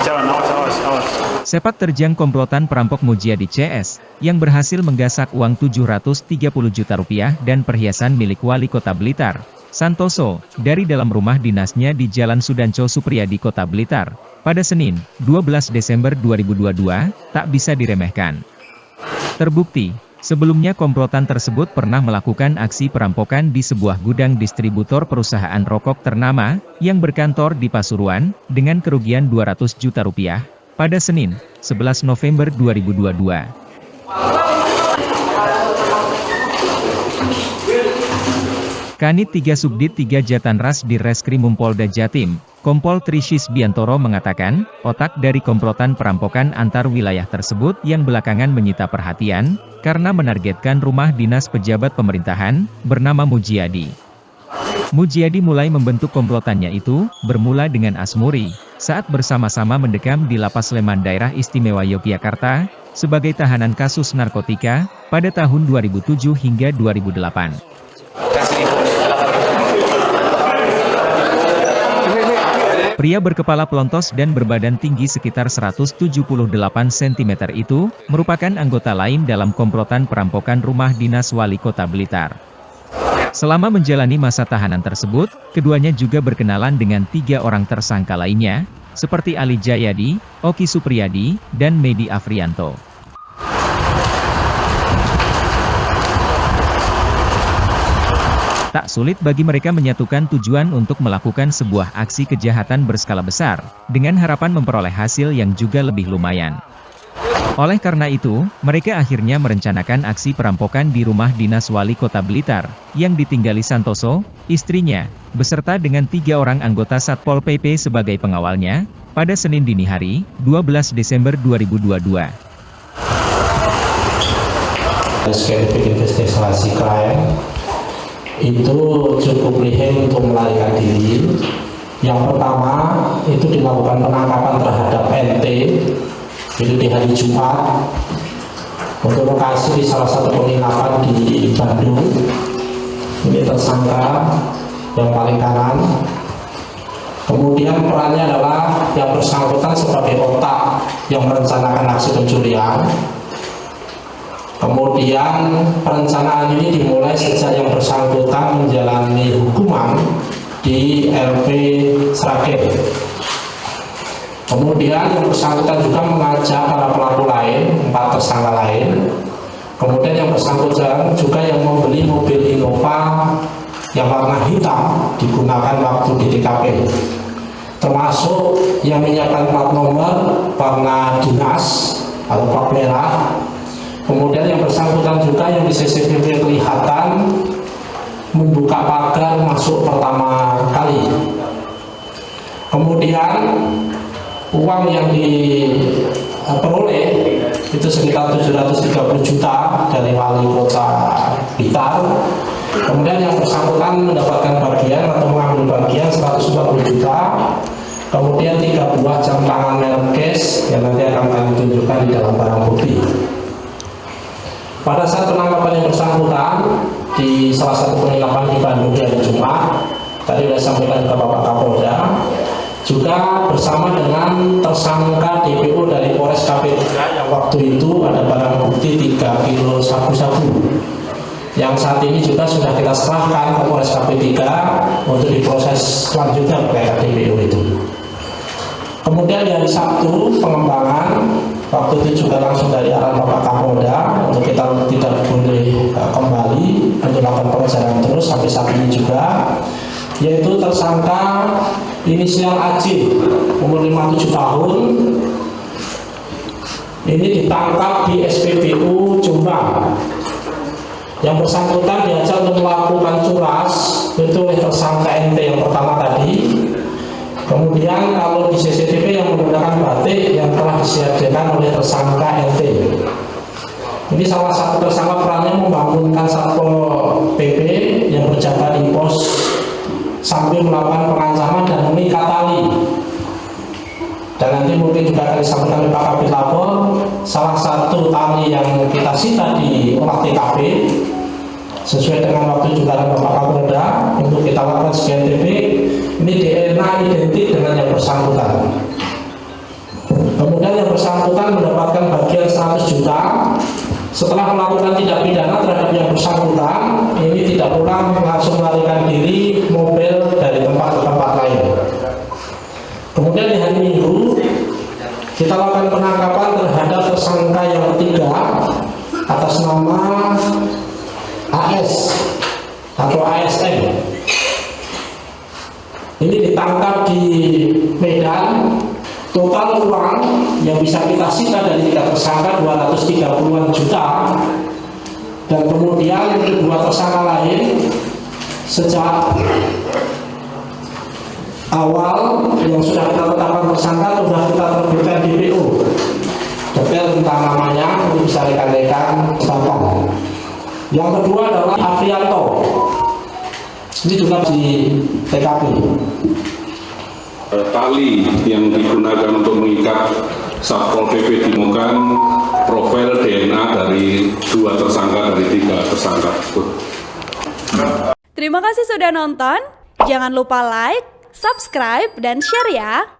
Jalan, awas. Sepak terjang komplotan perampok Mujiadi CS, yang berhasil menggasak uang Rp730 juta dan perhiasan milik Wali Kota Blitar, Santoso, dari dalam rumah dinasnya di Jalan Sudanco Supriyadi Kota Blitar, pada Senin, 12 Desember 2022, tak bisa diremehkan. Terbukti, sebelumnya komplotan tersebut pernah melakukan aksi perampokan di sebuah gudang distributor perusahaan rokok ternama, yang berkantor di Pasuruan, dengan kerugian Rp200 juta, pada Senin, 11 November 2022. Kanit 3 Subdit 3 Jatanras di Reskrimum Polda Jatim, Kompol Trishis Biantoro mengatakan, otak dari komplotan perampokan antar wilayah tersebut yang belakangan menyita perhatian, karena menargetkan rumah dinas pejabat pemerintahan, bernama Mujiadi. Mujiadi mulai membentuk komplotannya itu, bermula dengan Asmuri, saat bersama-sama mendekam di Lapas Sleman Daerah Istimewa Yogyakarta, sebagai tahanan kasus narkotika, pada tahun 2007 hingga 2008. Pria berkepala pelontos dan berbadan tinggi sekitar 178 cm itu, merupakan anggota lain dalam komplotan perampokan rumah dinas Wali Kota Blitar. Selama menjalani masa tahanan tersebut, keduanya juga berkenalan dengan 3 orang tersangka lainnya, seperti Ali Jayadi, Oki Supriyadi, dan Medi Afrianto. Tak sulit bagi mereka menyatukan tujuan untuk melakukan sebuah aksi kejahatan berskala besar, dengan harapan memperoleh hasil yang juga lebih lumayan. Oleh karena itu, mereka akhirnya merencanakan aksi perampokan di rumah dinas Wali Kota Blitar, yang ditinggali Santoso, istrinya, beserta dengan 3 orang anggota Satpol PP sebagai pengawalnya, pada Senin dini hari, 12 Desember 2022. Spesifik investigasi crime itu cukup lihai untuk melarikan diri. Yang pertama itu dilakukan penangkapan terhadap NT itu di hari Jumat untuk lokasi di salah satu penginapan di Bandung. Ini tersangka yang paling kanan. Kemudian perannya adalah yang bersangkutan sebagai otak yang merencanakan aksi pencurian. Kemudian perencanaan ini dimulai sejak yang bersangkutan menjalani hukuman di LP Sragen. Kemudian yang bersangkutan juga mengajak para pelaku lain, 4 tersangka lain. Kemudian yang bersangkutan juga yang membeli mobil Innova yang warna hitam digunakan waktu di TKP, termasuk yang menyiapkan plat nomor warna dinas atau plat merah. Kemudian yang bersangkutan juga yang di CCTV kelihatan membuka pagar masuk pertama kali. Kemudian uang yang diperoleh itu sekitar 730 juta dari Wali Kota Blitar. Kemudian yang bersangkutan mendapatkan bagian atau mengambil bagian 140 juta. Kemudian 3 buah jam tangan merek Case yang nanti akan kami tunjukkan di dalam barang bukti. Pada saat penangkapan yang bersangkutan di salah satu penginapan di Bandung di hari Jumat, tadi sudah sampaikan ke Bapak Kapolda, juga bersama dengan tersangka DPO dari Polres KP3 yang waktu itu ada barang bukti 3 kilo sabu-sabu, yang saat ini juga sudah kita serahkan ke Polres KP3 untuk diproses selanjutnya terkait DPO itu. Kemudian di hari Sabtu pengembangan, waktu itu juga langsung dari arahan Bapak Kapolda untuk kita tidak boleh kembali untuk melakukan pengejaran terus sampai saat ini juga, yaitu tersangka inisial AJ umur 57 tahun ini ditangkap di SPBU Jombang. Yang bersangkutan diajak untuk melakukan curas itu oleh tersangka NT yang pertama tadi. Kemudian kalau di CCTV yang menggunakan batik yang telah disediakan oleh tersangka LT. Ini salah satu tersangka perannya membangunkan Satpol PP yang berjaga di pos sambil melakukan pengancaman dan mengikat tali. Dan nanti mungkin juga akan disampaikan oleh Pak Kabit Lapor, salah satu tali yang kita sita di olah TKP sesuai dengan waktu juga dengan Bapak Kapolda untuk kita lakukan scan TV. Ini DNA identik dengan yang bersangkutan. bersangkutan mendapatkan bagian 100 juta. Setelah melakukan tindak pidana terhadap yang bersangkutan, ini tidak pulang langsung melarikan diri mobil dari tempat ke tempat lain. Kemudian di hari Minggu kita lakukan penangkapan terhadap tersangka yang ketiga atas nama AS atau ASN. Ini ditangkap di Medan. Total uang yang bisa kita sita dari tiga tersangka 230-an juta, dan kemudian kedua tersangka lain sejak awal yang sudah kita tetapkan tersangka sudah kita terbitkan DPO. Detail tentang namanya ini bisa rekan-rekan baca. Yang kedua adalah Afrianto. Ini juga di TKP. Tali yang digunakan untuk mengikat Satpol PP ditemukan profil DNA dari dua tersangka dari tiga tersangka tersebut. Terima kasih sudah nonton. Jangan lupa like, subscribe, dan share ya.